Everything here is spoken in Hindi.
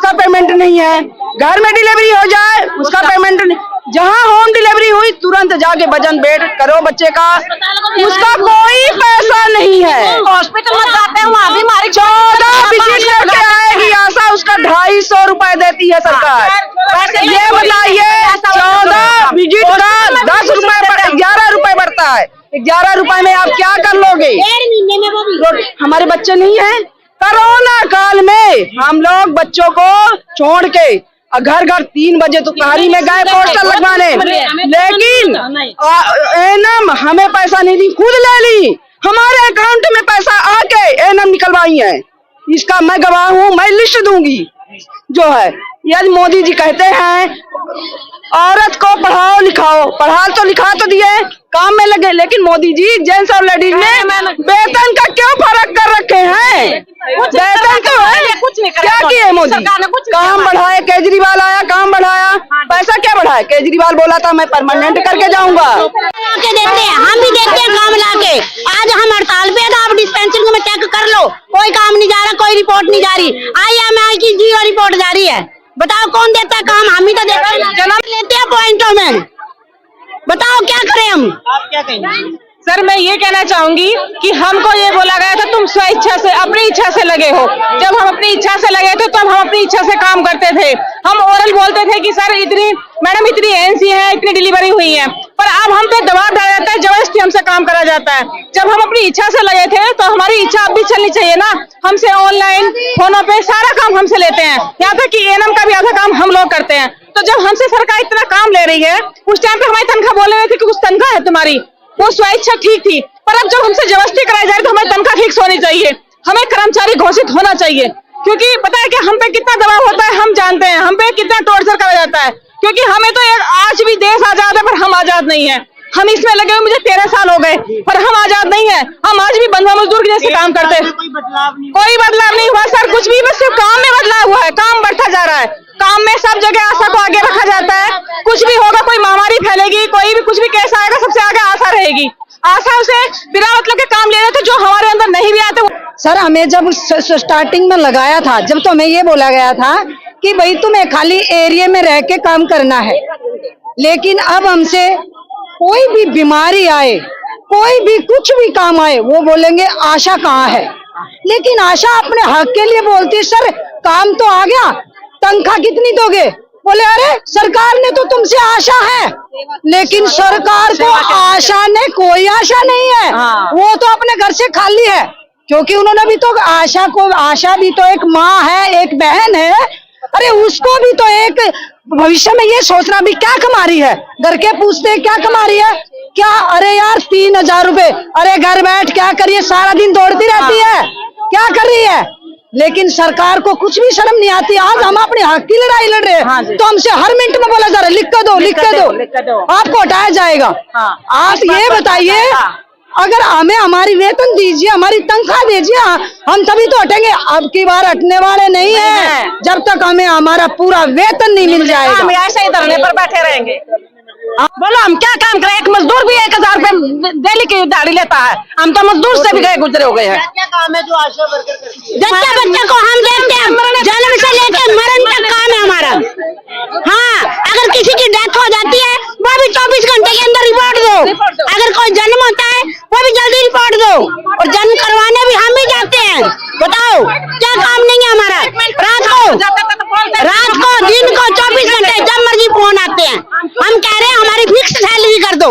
उसका पेमेंट नहीं है। घर में डिलीवरी हो जाए उसका पेमेंट नहीं। जहाँ होम डिलीवरी हुई तुरंत जाके वजन बेड करो बच्चे का, उसका कोई पैसा नहीं है। हॉस्पिटल में जाते हैं वहाँ भी हमारी 14 विजिट करके आएगी आशा, उसका 250 रुपए देती है सरकार। ये बताइए 14 विजिट का 10 रुपए 11 रुपए बढ़ता है। 11 रुपए में आप क्या कर लोगे? हमारे बच्चे नहीं है। कोरोना काल में हम लोग बच्चों को छोड़ के घर घर 3 बजे दोपहरी में गए पोस्टर लगवाने, लेकिन एनम हमें पैसा नहीं दी, खुद ले ली। हमारे अकाउंट में पैसा आके एनम निकलवाई है। इसका मैं गवाह हूँ, मैं लिस्ट दूंगी जो है। यदि मोदी जी कहते हैं औरत को पढ़ाओ लिखाओ, पढ़ा तो लिखा तो दिए, काम में लगे, लेकिन मोदी जी जेंट्स और लेडीज में वेतन का क्यों फर्क कर रखे हैं? वेतन तो है, कुछ नहीं क्या किए मोदी? काम बढ़ाए, केजरीवाल आया काम बढ़ाया, पैसा क्या बढ़ाया? केजरीवाल बोला था मैं परमानेंट करके जाऊंगा। देते हैं, हम भी देखते हैं काम लाके। आज हम हड़ताल पे था, आप डिस्पेंसरी में चेक कर लो, कोई काम नहीं जा रहा, कोई रिपोर्ट नहीं जा रही। IMI की 0 रिपोर्ट जा रही है। बताओ कौन देता है काम? हम ही तो देते हैं, जन्म लेते हैं पॉइंटों में। बताओ क्या करें हम? आप क्या कहेंगे? सर मैं ये कहना चाहूंगी कि हमको ये बोला गया था तुम स्वेच्छा से अपनी इच्छा से लगे हो। जब हम अपनी इच्छा से लगे थे तब हम अपनी इच्छा से काम करते थे। हम ओरल बोलते थे कि सर मैडम इतनी ANC है, इतनी डिलीवरी हुई है, पर अब हम पे दबाव डाला जाता है, जबरदस्ती हमसे काम करा जाता है। जब हम अपनी इच्छा से लगे थे तो हमारी इच्छा अब भी चलनी चाहिए ना। हमसे ऑनलाइन फोनों पे सारा काम हमसे लेते हैं, यहाँ तक कि एनम का भी आधा काम हम लोग करते हैं। तो जब हमसे सरकार इतना काम ले रही है, उस टाइम पे हमारी तनख्वाह बोल रहे थे कि कुछ तनख्वाह है तुम्हारी, वो स्वेच्छा ठीक थी, पर अब जब हमसे जबरदस्ती कराई जा रही तो हमारी तनख्वाह फिक्स होनी चाहिए, हमें कर्मचारी घोषित होना चाहिए। क्योंकि पता है कि हम पे कितना दबाव होता है, हम जानते हैं, हम पे कितना टॉर्चर करा जाता है। क्योंकि हमें तो आज भी देश आजाद है पर हम आजाद नहीं है। हम इसमें लगे हुए मुझे 13 साल हो गए पर हम आजाद नहीं है। हम आज भी बंधुआ मजदूर के जैसे काम करते हैं। कोई बदलाव नहीं हुआ सर, कुछ भी, बस सिर्फ काम में बदलाव हुआ है। काम बढ़ता जा रहा है, काम में सब जगह आशा को आगे रखा जाता है। कुछ भी होगा, कोई महामारी फैलेगी, कोई भी कुछ भी केस आएगा, सबसे आगे आशा रहेगी। आशा उसे बिना मतलब के काम ले रहे थे जो हमारे अंदर नहीं भी आते। सर हमें जब स्टार्टिंग में लगाया था, जब तो हमें ये बोला गया था कि भाई तुम्हें खाली एरिया में रह के काम करना है, लेकिन अब हमसे कोई भी बीमारी आए, कोई भी कुछ भी काम आए, वो बोलेंगे आशा कहाँ है। लेकिन आशा अपने हक के लिए बोलती है, सर काम तो आ गया, तनख्वाह कितनी दोगे? बोले अरे सरकार ने तो तुमसे आशा है, लेकिन सरकार को आशा ने कोई आशा नहीं है। वो तो अपने घर से खाली है, क्योंकि उन्होंने भी तो आशा भी तो एक माँ है, एक बहन है। अरे उसको भी तो एक भविष्य में ये सोचना भी क्या कमा रही है। घर के पूछते हैं क्या कमा रही है क्या? अरे यार 3000 रुपए, अरे घर बैठ क्या करिए, सारा दिन दौड़ती रहती है, क्या कर रही है? लेकिन सरकार को कुछ भी शर्म नहीं आती। आज हम अपने हक की लड़ाई लड़ रहे हैं, तो हमसे हर मिनट में बोला जा रहा है लिख के दो, आपको हटाया जाएगा। आप ये बताइए, अगर हमें हमारी वेतन दीजिए, हमारी तनख्वाह दीजिए, हम तभी तो हटेंगे। अब की बार हटने वाले नहीं है जब तक हमें हमारा पूरा वेतन नहीं मिल जाएगा। हम ऐसे ही धरने पर बैठे रहेंगे। बोलो हम क्या काम करें? एक मजदूर भी 1000 रुपए डेली की दिहाड़ी लेता है, हम तो मजदूर से भी गए गुजरे हो गए हैं। क्या काम है जो आशा वर्कर करती है? बच्चे को हम देखते हैं, जन्म से लेकर मरण तक काम है हमारा। हाँ, अगर किसी की डेथ हो जाती है वो भी 24 घंटे के अंदर रिपोर्ट दो। अगर कोई जन्म होता है वो भी जल्दी रिपोर्ट दो, और जन्म करवाने भी हम ही जाते हैं। बताओ क्या काम नहीं है हमारा? रात को दिन को 24 घंटे जब मर्जी फोन आते हैं। हम कह रहे हैं हमारी फिक्स सैलरी कर दो।